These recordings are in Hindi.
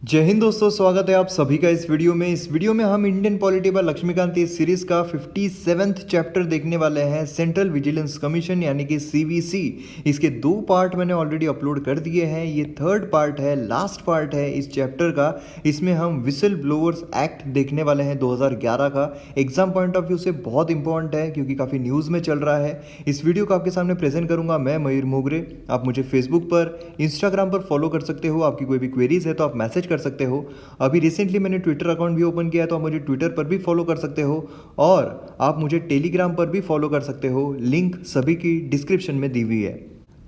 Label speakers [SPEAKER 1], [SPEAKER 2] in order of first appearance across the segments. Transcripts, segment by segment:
[SPEAKER 1] जय हिंद दोस्तों, स्वागत है आप सभी का इस वीडियो में। इस वीडियो में हम इंडियन पॉलिटी बाय लक्ष्मीकांत इस सीरीज का 57th चैप्टर देखने वाले हैं, सेंट्रल विजिलेंस कमीशन यानी कि सीवीसी। इसके 2 पार्ट मैंने ऑलरेडी अपलोड कर दिए हैं। ये 3rd पार्ट है, लास्ट पार्ट है इस चैप्टर का। इसमें हम विसल ब्लोअर्स एक्ट देखने वाले हैं 2011 का। एग्जाम पॉइंट ऑफ व्यू से बहुत इंपॉर्टेंट है क्योंकि काफ़ी न्यूज़ में चल रहा है। इस वीडियो को आपके सामने प्रेजेंट करूंगा मैं, मयूर मोगरे। आप मुझे फेसबुक पर, इंस्टाग्राम पर फॉलो कर सकते हो। आपकी कोई भी क्वेरीज है तो आप मैसेज कर सकते हो। अभी रिसेंटली मैंने ट्विटर अकाउंट भी ओपन किया है तो आप मुझे ट्विटर पर भी फॉलो कर सकते हो और आप मुझे टेलीग्राम पर भी फॉलो कर सकते हो। लिंक सभी की डिस्क्रिप्शन में दी हुई है।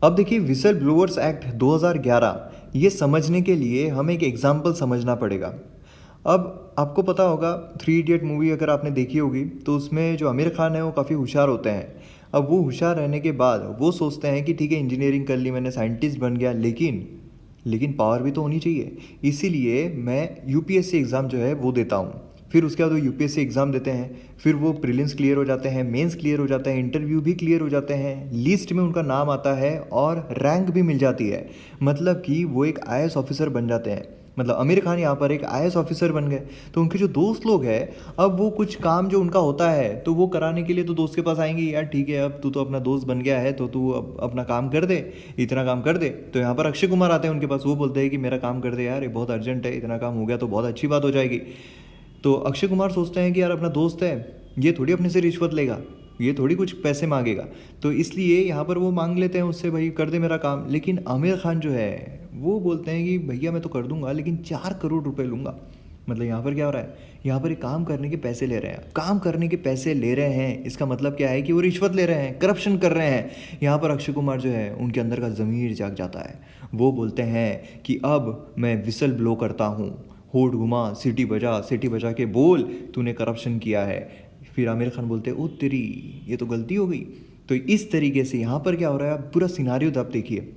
[SPEAKER 1] अब देखिए, विसल ब्लोअर्स एक्ट 2011 ये समझने के लिए हमें एक एग्जाम्पल समझना पड़ेगा। अब आपको पता होगा, 3 इडियट मूवी अगर आपने देखी होगी तो उसमें जो आमिर खान है वो काफ़ी होशियार होते हैं। अब वो होशियार रहने के बाद वो सोचते हैं कि ठीक है, इंजीनियरिंग कर ली मैंने, साइंटिस्ट बन गया, लेकिन पावर भी तो होनी चाहिए। इसीलिए मैं यूपीएससी एग्ज़ाम जो है वो देता हूँ। फिर उसके बाद वो यूपीएससी एग्ज़ाम देते हैं, फिर वो प्रीलिम्स क्लियर हो जाते हैं, मेंस क्लियर हो जाते हैं, इंटरव्यू भी क्लियर हो जाते हैं, लिस्ट में उनका नाम आता है और रैंक भी मिल जाती है। मतलब कि वो एक आईएएस ऑफिसर बन जाते हैं। मतलब आमिर खान यहाँ पर एक आईएएस ऑफिसर बन गए। तो उनके जो दोस्त लोग हैं, अब वो कुछ काम जो उनका होता है तो वो कराने के लिए तो दोस्त के पास आएंगे, यार ठीक है अब तू तो अपना दोस्त बन गया है तो तू अब अपना काम कर दे, इतना काम कर दे। तो यहाँ पर अक्षय कुमार आते हैं उनके पास, वो बोलते हैं कि मेरा काम कर दे यार, ये बहुत अर्जेंट है, इतना काम हो गया तो बहुत अच्छी बात हो जाएगी। तो अक्षय कुमार सोचते हैं कि यार अपना दोस्त है, ये थोड़ी अपने से रिश्वत लेगा, ये थोड़ी कुछ पैसे मांगेगा, तो इसलिए यहाँ पर वो मांग लेते हैं उससे, भाई कर दे मेरा काम। लेकिन आमिर खान जो है वो बोलते हैं कि भैया मैं तो कर दूंगा लेकिन 4 करोड़ रुपए लूँगा। मतलब यहाँ पर क्या हो रहा है, यहाँ पर एक काम करने के पैसे ले रहे हैं। काम करने के पैसे ले रहे हैं, इसका मतलब क्या है कि वो रिश्वत ले रहे हैं, करप्शन कर रहे हैं। यहाँ पर अक्षय कुमार जो है उनके अंदर का ज़मीर जाग जाता है। वो बोलते हैं कि अब मैं विसल ब्लो करता हूँ, होठ घुमा, सीटी बजा के बोल तूने करप्शन किया है। फिर आमिर खान बोलते हैं ओ तेरी, ये तो गलती हो गई। तो इस तरीके से यहाँ पर क्या हो रहा है, पूरा सिनारियो आप देखिए।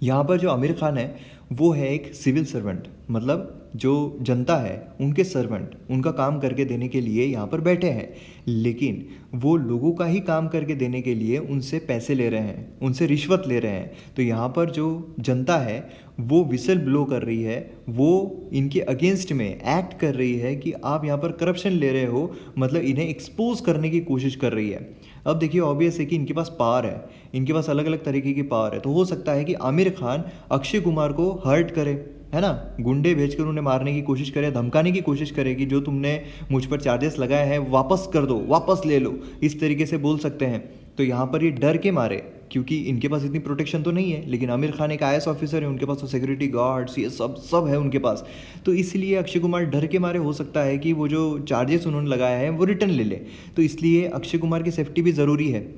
[SPEAKER 1] यहाँ पर जो आमिर खान है वो है एक सिविल सर्वेंट, मतलब जो जनता है उनके सर्वेंट, उनका काम करके देने के लिए यहाँ पर बैठे हैं। लेकिन वो लोगों का ही काम करके देने के लिए उनसे पैसे ले रहे हैं, उनसे रिश्वत ले रहे हैं। तो यहाँ पर जो जनता है वो विसल ब्लो कर रही है, वो इनके अगेंस्ट में एक्ट कर रही है कि आप यहाँ पर करप्शन ले रहे हो, मतलब इन्हें एक्सपोज करने की कोशिश कर रही है। अब देखिए, ऑब्वियस है कि इनके पास पावर है, इनके पास अलग अलग तरीके की पावर है। तो हो सकता है कि आमिर खान अक्षय कुमार को हर्ट करे, है ना, गुंडे भेजकर उन्हें मारने की कोशिश करे, धमकाने की कोशिश करे कि जो तुमने मुझ पर चार्जेस लगाए हैं वापस कर दो, वापस ले लो, इस तरीके से बोल सकते हैं। तो यहाँ पर ये डर के मारे, क्योंकि इनके पास इतनी प्रोटेक्शन तो नहीं है, लेकिन आमिर खान एक आईएएस ऑफिसर है, उनके पास तो सिक्योरिटी गार्ड्स ये सब है उनके पास। तो इसलिए अक्षय कुमार डर के मारे हो सकता है कि वो जो चार्जेस उन्होंने लगाए हैं वो रिटर्न ले ले। तो इसलिए अक्षय कुमार की सेफ्टी भी ज़रूरी है।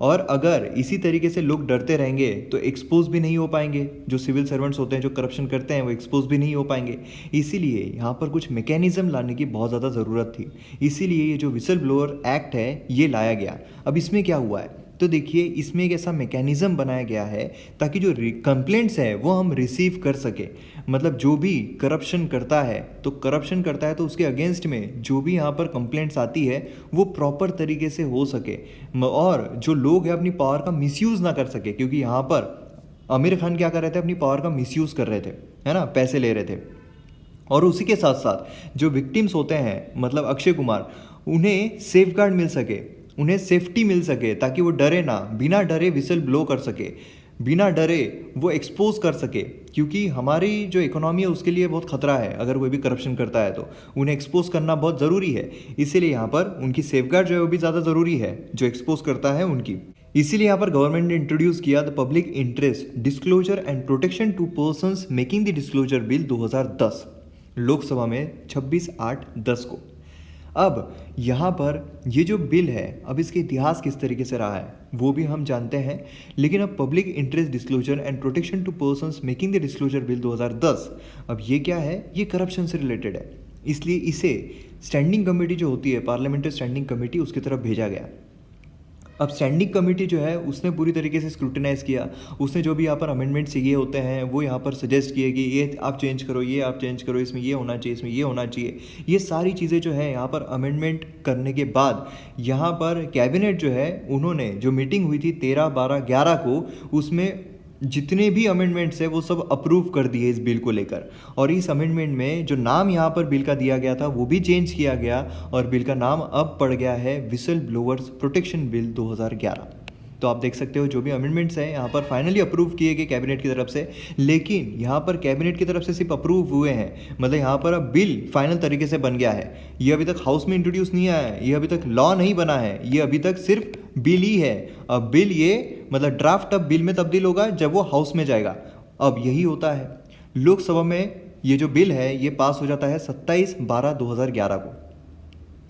[SPEAKER 1] और अगर इसी तरीके से लोग डरते रहेंगे तो एक्सपोज भी नहीं हो पाएंगे, जो सिविल सर्वेंट्स होते हैं जो करप्शन करते हैं वो एक्सपोज भी नहीं हो पाएंगे। इसीलिए यहाँ पर कुछ मैकेनिज्म लाने की बहुत ज़्यादा ज़रूरत थी। इसीलिए ये जो विसल ब्लोअर एक्ट है ये लाया गया। अब इसमें क्या हुआ है, तो देखिए इसमें एक ऐसा मैकेनिज्म बनाया गया है ताकि जो कंप्लेंट्स है वो हम रिसीव कर सके। मतलब जो भी करप्शन करता है तो उसके अगेंस्ट में जो भी यहाँ पर कंप्लेंट्स आती है वो प्रॉपर तरीके से हो सके और जो लोग हैं अपनी पावर का मिसयूज़ ना कर सके। क्योंकि यहाँ पर आमिर खान क्या कर रहे थे, अपनी पावर का मिसयूज़ कर रहे थे, है ना, पैसे ले रहे थे। और उसी के साथ साथ जो विक्टिम्स होते हैं, मतलब अक्षय कुमार, उन्हें सेफगार्ड मिल सके, उन्हें सेफ्टी मिल सके, ताकि वो डरे ना, बिना डरे विसल ब्लो कर सके, बिना डरे वो एक्सपोज कर सके। क्योंकि हमारी जो इकोनॉमी है उसके लिए बहुत खतरा है, अगर कोई भी करप्शन करता है तो उन्हें एक्सपोज करना बहुत ज़रूरी है। इसीलिए यहाँ पर उनकी सेफगार्ड जो है वो भी ज़्यादा ज़रूरी है, जो एक्सपोज करता है उनकी। इसीलिए यहाँ पर गवर्नमेंट ने इंट्रोड्यूस किया the public interest disclosure and protection to persons making the disclosure bill 2010, Lok Sabha में 26/8/10 को। अब यहाँ पर ये जो बिल है, अब इसके इतिहास किस तरीके से रहा है वो भी हम जानते हैं। लेकिन अब public interest disclosure and protection to persons making the disclosure bill 2010, अब ये क्या है, ये करप्शन से रिलेटेड है। इसलिए इसे स्टैंडिंग कमेटी जो होती है, पार्लियामेंट्री स्टैंडिंग कमेटी, उसकी तरफ भेजा गया। अब स्टैंडिंग कमेटी जो है उसने पूरी तरीके से स्क्रूटिनाइज़ किया। उसने जो भी यहाँ पर अमेंडमेंट चाहिए होते हैं वो यहाँ पर सजेस्ट किए कि ये आप चेंज करो, ये आप चेंज करो, इसमें ये होना चाहिए, इसमें ये होना चाहिए। ये सारी चीज़ें जो है यहाँ पर अमेंडमेंट करने के बाद यहाँ पर कैबिनेट जो है उन्होंने, जो मीटिंग हुई थी 13/12/11 को, उसमें जितने भी अमेंडमेंट्स है वो सब अप्रूव कर दिए इस बिल को लेकर। और इस अमेंडमेंट में जो नाम यहाँ पर बिल का दिया गया था वो भी चेंज किया गया और बिल का नाम अब पड़ गया है विसल ब्लोअर्स प्रोटेक्शन बिल 2011। तो आप देख सकते हो जो भी अमेंडमेंट्स हैं यहाँ पर फाइनली अप्रूव किए गए कैबिनेट की तरफ से, लेकिन यहाँ पर कैबिनेट की तरफ से सिर्फ अप्रूव हुए हैं, मतलब यहाँ पर अब बिल फाइनल तरीके से बन गया है। ये अभी तक हाउस में इंट्रोड्यूस नहीं आया है, ये अभी तक लॉ नहीं बना है, ये अभी तक सिर्फ बिल ही है। अब बिल ये मतलब ड्राफ्ट अब बिल में तब्दील होगा जब वो हाउस में जाएगा। अब यही होता है लोकसभा में ये जो बिल है ये पास हो जाता है 27/12/2011 को।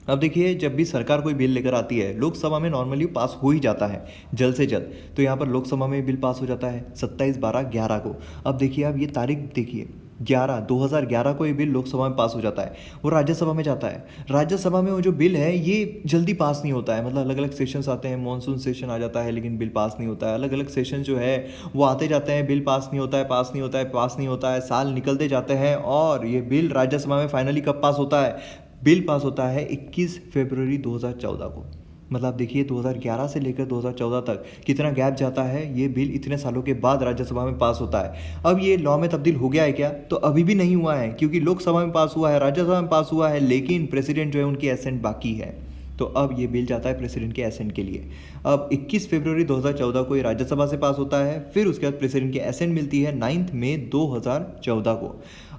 [SPEAKER 1] अब देखिए जब भी सरकार कोई बिल लेकर आती है लोकसभा में नॉर्मली पास हो ही जाता है जल्द से जल्द, तो यहाँ पर लोकसभा में बिल पास हो जाता है 27/12/11 को। अब देखिए आप ये तारीख देखिए 2011 को ये बिल लोकसभा में पास हो जाता है, वो राज्यसभा में जाता है। राज्यसभा में वो जो बिल है ये जल्दी पास नहीं होता है, मतलब अलग अलग सेशंस आते हैं, मॉनसून सेशन आ जाता है लेकिन बिल पास नहीं होता है, अलग अलग सेशन जो है वो आते जाते हैं, बिल पास नहीं होता है, पास नहीं होता है, पास नहीं होता है, साल निकलते जाते हैं और ये बिल राज्यसभा में फाइनली कब पास होता है? बिल पास होता है 21 फरवरी 2014 को। मतलब देखिए 2011 से लेकर 2014 तक कितना गैप जाता है, ये बिल इतने सालों के बाद राज्यसभा में पास होता है। अब ये लॉ में तब्दील हो गया है क्या? तो अभी भी नहीं हुआ है, क्योंकि लोकसभा में पास हुआ है, राज्यसभा में पास हुआ है, लेकिन प्रेसिडेंट जो है उनकी एसेंट बाकी है। तो अब ये बिल जाता है प्रेसिडेंट के एसेंट के लिए। अब 21 फरवरी 2014 को ये राज्यसभा से पास होता है, फिर उसके बाद प्रेसिडेंट की एसेंट मिलती है 9 मई 2014 को।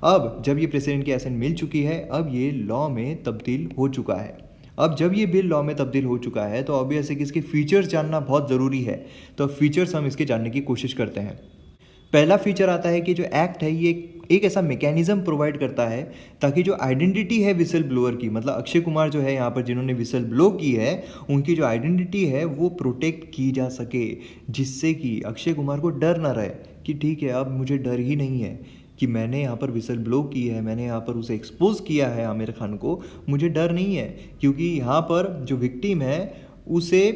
[SPEAKER 1] अब जब ये प्रेसिडेंट की एसेंट मिल चुकी है, अब ये लॉ में तब्दील हो चुका है। अब जब ये बिल लॉ में तब्दील हो चुका है तो ऑब्वियस है कि इसके फीचर्स जानना बहुत ज़रूरी है। तो फीचर्स हम इसके जानने की कोशिश करते हैं। पहला फीचर आता है कि जो एक्ट है ये एक ऐसा मैकेनिज्म प्रोवाइड करता है ताकि जो आइडेंटिटी है विसल ब्लोअर की, मतलब अक्षय कुमार जो है यहाँ पर जिन्होंने विसल ब्लो की है, उनकी जो आइडेंटिटी है वो प्रोटेक्ट की जा सके, जिससे कि अक्षय कुमार को डर ना रहे कि ठीक है अब मुझे डर ही नहीं है कि मैंने यहाँ पर विसल ब्लो की है, मैंने यहाँ पर उसे एक्सपोज किया है आमिर खान को, मुझे डर नहीं है, क्योंकि यहाँ पर जो विक्टिम है उसे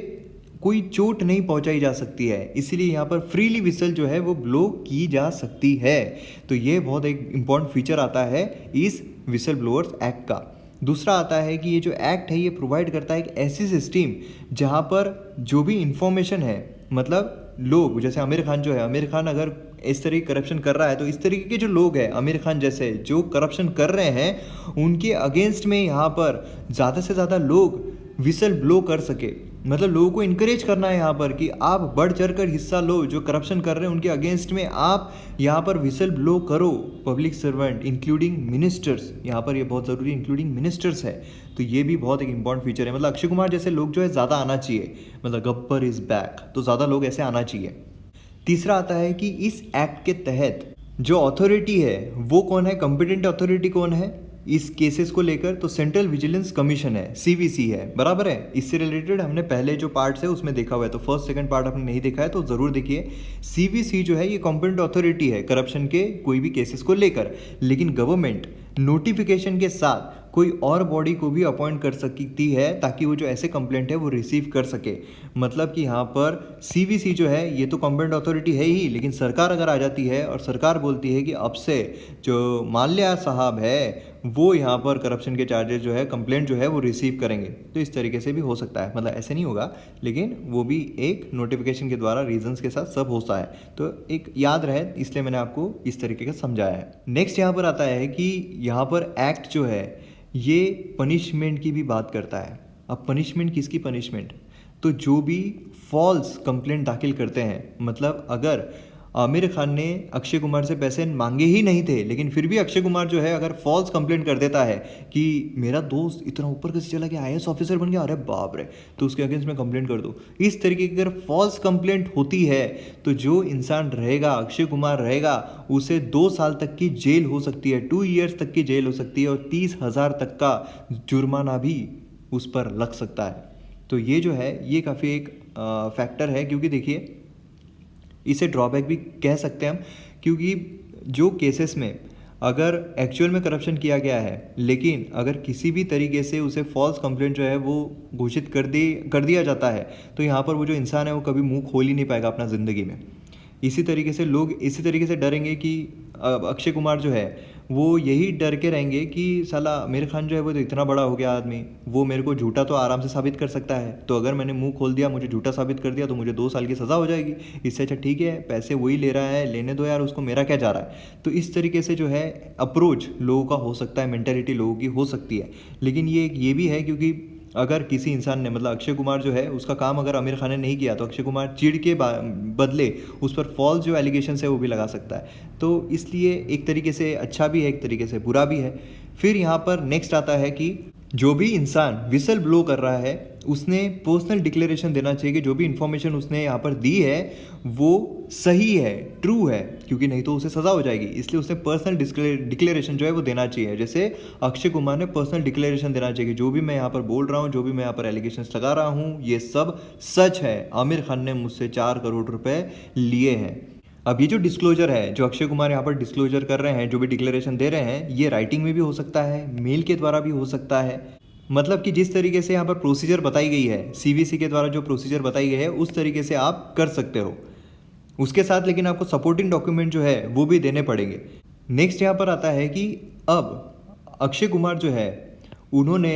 [SPEAKER 1] कोई चोट नहीं पहुंचाई जा सकती है, इसीलिए यहाँ पर फ्रीली विसल जो है वो ब्लो की जा सकती है। तो ये बहुत एक इम्पॉर्टेंट फीचर आता है इस विसल ब्लोअर्स एक्ट का। दूसरा आता है कि ये जो एक्ट है ये प्रोवाइड करता है एक ऐसी सिस्टम जहाँ पर जो भी इंफॉर्मेशन है, मतलब लोग जैसे आमिर खान जो है, आमिर खान अगर इस तरह की करप्शन कर रहा है तो इस तरीके के जो लोग हैं आमिर खान जैसे जो करप्शन कर रहे हैं उनके अगेंस्ट में यहाँ पर ज़्यादा से ज़्यादा लोग विसल ब्लो कर सके। मतलब लोगों को इनकरेज करना है यहाँ पर कि आप बढ़ चढ़ कर हिस्सा लो, जो करप्शन कर रहे हैं उनके अगेंस्ट में आप यहाँ पर विसल ब्लो करो। पब्लिक सर्वेंट इंक्लूडिंग मिनिस्टर्स, यहाँ पर ये बहुत ज़रूरी इंक्लूडिंग मिनिस्टर्स है। तो ये भी बहुत एक इंपॉर्टेंट फीचर है। मतलब अक्षय कुमार जैसे लोग जो है ज़्यादा आना चाहिए, मतलब गब्बर इज़ बैक, तो ज़्यादा लोग ऐसे आना चाहिए। तीसरा आता है कि इस एक्ट के तहत जो अथॉरिटी है वो कौन है, कॉम्पिटेंट अथॉरिटी कौन है इस केसेस को लेकर, तो सेंट्रल विजिलेंस कमीशन है, सीवीसी है, बराबर है। इससे रिलेटेड हमने पहले जो पार्ट्स है उसमें देखा हुआ है, तो फर्स्ट सेकंड पार्ट आपने नहीं देखा है तो ज़रूर देखिए। सीवीसी जो है ये कॉम्पिटेंट अथॉरिटी है करप्शन के कोई भी केसेस को लेकर, लेकिन गवर्नमेंट नोटिफिकेशन के साथ कोई और बॉडी को भी अपॉइंट कर सकती है ताकि वो जो ऐसे कंप्लेंट है वो रिसीव कर सके। मतलब कि यहाँ पर सीवीसी जो है ये तो कॉम्पिटेंट अथॉरिटी है ही, लेकिन सरकार अगर आ जाती है और सरकार बोलती है कि अब से जो माल्या साहब है वो यहाँ पर करप्शन के चार्जेस जो है कंप्लेंट जो है वो रिसीव करेंगे, तो इस तरीके से भी हो सकता है। मतलब ऐसे नहीं होगा, लेकिन वो भी एक नोटिफिकेशन के द्वारा रीजंस के साथ सब होता है, तो एक याद रहे इसलिए मैंने आपको इस तरीके का समझाया है। नेक्स्ट यहाँ पर आता है कि यहाँ पर एक्ट जो है ये पनिशमेंट की भी बात करता है। अब पनिशमेंट किसकी पनिशमेंट, तो जो भी फॉल्स कंप्लेंट दाखिल करते हैं, मतलब अगर आमिर खान ने अक्षय कुमार से पैसे मांगे ही नहीं थे लेकिन फिर भी अक्षय कुमार जो है अगर फॉल्स कंप्लेंट कर देता है कि मेरा दोस्त इतना ऊपर कैसे चला गया, IAS ऑफिसर बन गया, अरे बाप रे, तो उसके अगेंस्ट में कंप्लेंट कर दो। इस तरीके की अगर फॉल्स कंप्लेंट होती है तो जो इंसान रहेगा, अक्षय कुमार रहेगा, उसे 2 साल तक की जेल हो सकती है, 2 ईयर्स तक की जेल हो सकती है और 30,000 तक का जुर्माना भी उस पर लग सकता है। तो ये जो है ये काफ़ी एक फैक्टर है, क्योंकि देखिए इसे ड्रॉबैक भी कह सकते हैं हम, क्योंकि जो केसेस में अगर एक्चुअल में करप्शन किया गया है लेकिन अगर किसी भी तरीके से उसे फॉल्स कंप्लेंट जो है वो घोषित कर दिया जाता है तो यहाँ पर वो जो इंसान है वो कभी मुंह खोल ही नहीं पाएगा अपना ज़िंदगी में। इसी तरीके से लोग इसी तरीके से डरेंगे कि अक्षय कुमार जो है वो यही डर के रहेंगे कि साला आमिर खान जो है वो तो इतना बड़ा हो गया आदमी, वो मेरे को झूठा तो आराम से साबित कर सकता है, तो अगर मैंने मुंह खोल दिया, मुझे झूठा साबित कर दिया तो मुझे 2 साल की सज़ा हो जाएगी। इससे अच्छा ठीक है, पैसे वही ले रहा है, लेने दो यार उसको, मेरा क्या जा रहा है। तो इस तरीके से जो है अप्रोच लोगों का हो सकता है, मेंटेलिटी लोगों की हो सकती है। लेकिन ये भी है क्योंकि अगर किसी इंसान ने, मतलब अक्षय कुमार जो है उसका काम अगर आमिर खान ने नहीं किया तो अक्षय कुमार चिढ़ के बदले उस पर फॉल्स जो एलिगेशन है वो भी लगा सकता है। तो इसलिए एक तरीके से अच्छा भी है, एक तरीके से बुरा भी है। फिर यहाँ पर नेक्स्ट आता है कि जो भी इंसान विसल ब्लो कर रहा है उसने पर्सनल डिक्लेरेशन देना चाहिए कि जो भी इंफॉर्मेशन उसने यहाँ पर दी है वो सही है, ट्रू है, क्योंकि नहीं तो उसे सज़ा हो जाएगी। इसलिए उसने पर्सनल डिक्लेरेशन जो है वो देना चाहिए। जैसे अक्षय कुमार ने पर्सनल डिक्लेरेशन देना चाहिए कि जो भी मैं यहाँ पर बोल रहा हूँ, जो भी मैं यहाँ पर एलिगेशंस लगा रहा हूँ, ये सब सच है। आमिर खान ने मुझसे 4 करोड़ रुपए लिए हैं। अब ये जो डिस्क्लोजर है, जो अक्षय कुमार यहाँ पर डिस्क्लोजर कर रहे हैं, जो भी डिक्लेरेशन दे रहे हैं, ये राइटिंग में भी हो सकता है, मेल के द्वारा भी हो सकता है। मतलब कि जिस तरीके से यहाँ पर प्रोसीजर बताई गई है, सीवीसी के द्वारा जो प्रोसीजर बताई गई है उस तरीके से आप कर सकते हो। उसके साथ लेकिन आपको सपोर्टिंग डॉक्यूमेंट जो है वो भी देने पड़ेंगे। नेक्स्ट यहाँ पर आता है कि अब अक्षय कुमार जो है उन्होंने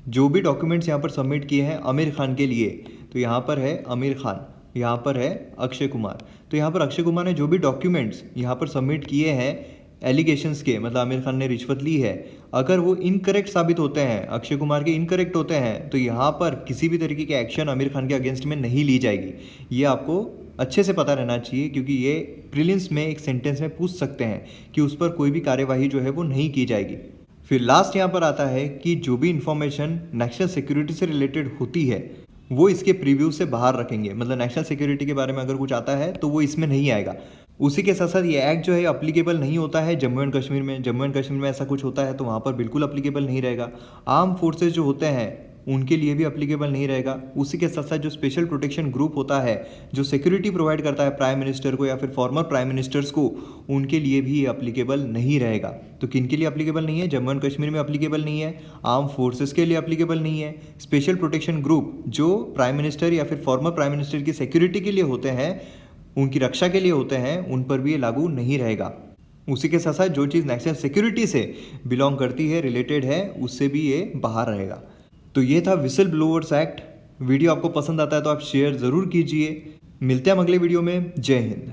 [SPEAKER 1] जो भी डॉक्यूमेंट्स यहाँ पर सबमिट किए हैं आमिर खान के लिए, तो यहाँ पर है आमिर खान, यहाँ पर है अक्षय कुमार। तो यहाँ पर अक्षय कुमार ने जो भी डॉक्यूमेंट्स यहाँ पर सबमिट किए हैं एलिगेशंस के, मतलब आमिर खान ने रिश्वत ली है, अगर वो इनकरेक्ट साबित होते हैं, अक्षय कुमार के इनकरेक्ट होते हैं, तो यहाँ पर किसी भी तरीके के एक्शन आमिर खान के अगेंस्ट में नहीं ली जाएगी। ये आपको अच्छे से पता रहना चाहिए क्योंकि ये प्रीलिम्स में एक सेंटेंस में पूछ सकते हैं कि उस पर कोई भी कार्यवाही जो है वो नहीं की जाएगी। फिर लास्ट यहाँ पर आता है कि जो भी इंफॉर्मेशन नेशनल सिक्योरिटी से रिलेटेड होती है वो इसके प्रीव्यू से बाहर रखेंगे। मतलब नेशनल सिक्योरिटी के बारे में अगर कुछ आता है तो वो इसमें नहीं आएगा। उसी के साथ साथ ये एक्ट जो है अप्लीकेबल नहीं होता है जम्मू एंड कश्मीर में। जम्मू एंड कश्मीर में ऐसा कुछ होता है तो वहाँ पर बिल्कुल अप्लीकेबल नहीं रहेगा। आर्म फोर्सेज जो होते हैं उनके लिए भी अप्लीकेबल नहीं रहेगा। उसी के साथ साथ जो स्पेशल प्रोटेक्शन ग्रुप होता है जो सिक्योरिटी प्रोवाइड करता है प्राइम मिनिस्टर को या फिर फॉर्मर प्राइम मिनिस्टर्स को, उनके लिए भी ये अप्लीकेबल नहीं रहेगा। तो किन के लिए अप्लीकेबल नहीं है? जम्मू एंड कश्मीर में अप्लीकेबल नहीं है, आर्म फोर्सेस के लिए अप्लीकेबल नहीं है। स्पेशल प्रोटेक्शन ग्रुप जो प्राइम मिनिस्टर या फिर फॉर्मर प्राइम मिनिस्टर की सिक्योरिटी के लिए होते हैं, उनकी रक्षा के लिए होते हैं, उन पर भी ये लागू नहीं रहेगा। उसी के साथ साथ जो चीज़ नेशनल सिक्योरिटी से बिलोंग करती है, रिलेटेड है, उससे भी ये बाहर रहेगा। तो ये था विसल ब्लोअर्स एक्ट। वीडियो आपको पसंद आता है तो आप शेयर ज़रूर कीजिए। मिलते हैं अगले वीडियो में। जय हिंद।